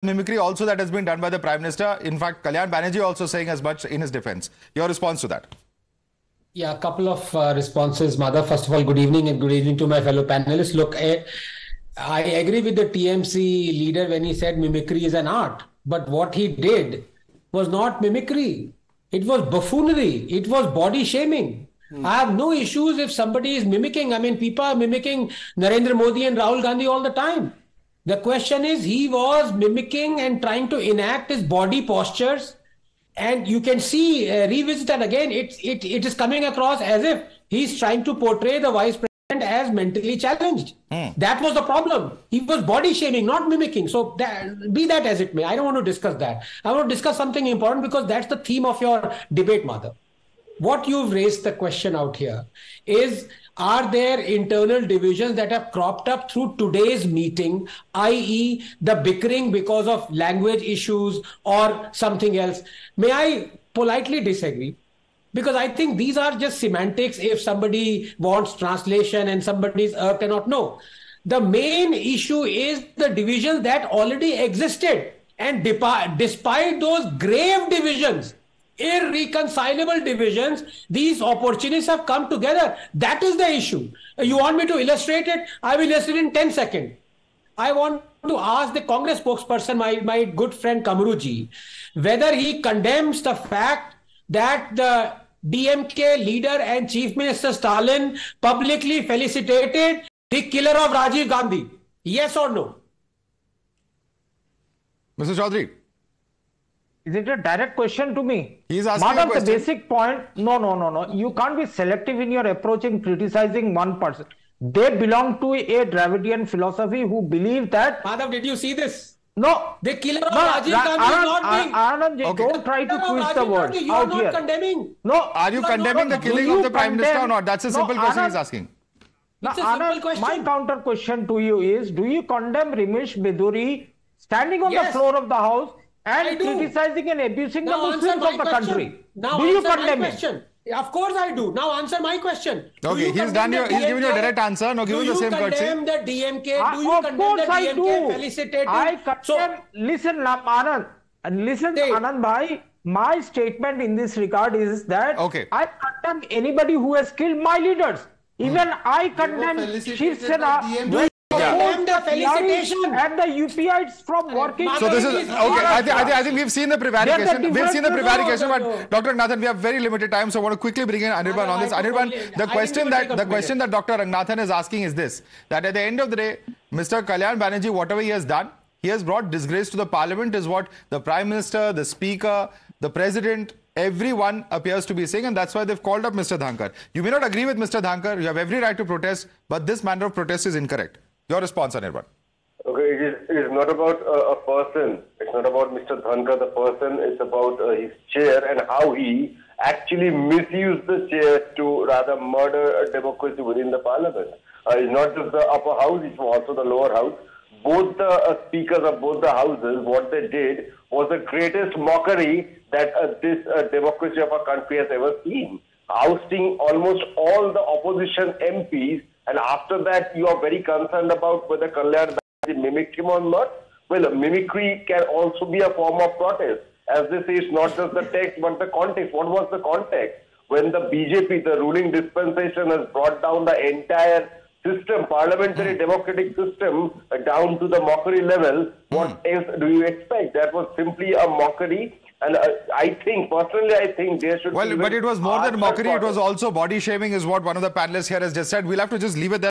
mimicry also that has been done by the Prime Minister. In fact, Kalyan Banerjee also saying as much in his defense. Your response to that? Yeah, a couple of responses, Madhav. First of all, good evening and good evening to my fellow panelists. Look, I agree with the TMC leader when he said mimicry is an art. But what he did was not mimicry. It was buffoonery. It was body shaming. I have no issues if somebody is mimicking. I mean, people are mimicking Narendra Modi and Rahul Gandhi all the time. The question is, he was mimicking and trying to enact his body postures. And you can see, revisit that again, it is coming across as if he's trying to portray the vice president as mentally challenged. That was the problem. He was body shaming, not mimicking. So be that as it may, I don't want to discuss that. I want to discuss something important because that's the theme of your debate, Madhav. What you've raised the question out here is, are there internal divisions that have cropped up through today's meeting, i.e. the bickering because of language issues or something else? May I politely disagree? Because I think these are just semantics if somebody wants translation and somebody's cannot know. The main issue is the divisions that already existed. And despite those grave divisions, irreconcilable divisions, these opportunities have come together. That is the issue. You want me to illustrate it? I will illustrate in 10 seconds. I want to ask the Congress spokesperson, my good friend Kamruji, whether he condemns the fact that the DMK leader and Chief Minister Stalin publicly felicitated the killer of Rajiv Gandhi. Yes or no? Mr. Chaudhary. Is it a direct question to me? He's asking Madam, a question. The basic point, no. You can't be selective in your approach in criticizing one person. They belong to a Dravidian philosophy who believe that... Madhav, did you see this? No. The killer of Rajiv Gandhi is not being... Anand, okay. Don't try to twist the words you out are here. Not condemning. No. Are you condemning the killing of the Prime Minister or not? That's a simple question he's asking. It's a simple question. My counter question to you is, do you condemn Ramesh Beduri standing on the floor of the House and criticizing and abusing the Muslims of the country? Do you condemn him? Of course I do. Now answer my question. Okay, he's given you a direct answer. No, give him the same courtesy. Do you condemn the DMK? Do you condemn the DMK felicitating? I condemn. Listen, Anand, and listen, Anand bhai. My statement in this regard is that I condemn anybody who has killed my leaders. Even I condemn Shiv Sena. The felicitation and the UPIs from working. So this is okay. I think we've seen the prevarication. We've seen the prevarication, but Dr. Ranganathan, we have very limited time, so I want to quickly bring in Anirban on this. Anirban, the question that Dr. Ranganathan is asking is this: that at the end of the day, Mr. Kalyan Banerjee, whatever he has done, he has brought disgrace to the Parliament, is what the Prime Minister, the Speaker, the President, everyone appears to be saying, and that's why they've called up Mr. Dhankhar. You may not agree with Mr. Dhankhar. You have every right to protest, but this manner of protest is incorrect. Your response, Anirban. Okay, it is not about a person. It's not about Mr. Dhankhar, the person. It's about his chair and how he actually misused the chair to rather murder a democracy within the parliament. It's not just the upper house, it's also the lower house. Both the speakers of both the houses, what they did was the greatest mockery that this democracy of our country has ever seen. Ousting almost all the opposition MPs. And after that, you are very concerned about whether Kalyan Banerjee mimicked him or not. Well, mimicry can also be a form of protest. As they say, it's not just the text, but the context. What was the context? When the BJP, the ruling dispensation, has brought down the entire system, parliamentary democratic system, down to the mockery level, what else do you expect? That was simply a mockery. And personally, I think there should be... Well, but it was more than mockery. It was also body shaming is what one of the panelists here has just said. We'll have to just leave it there.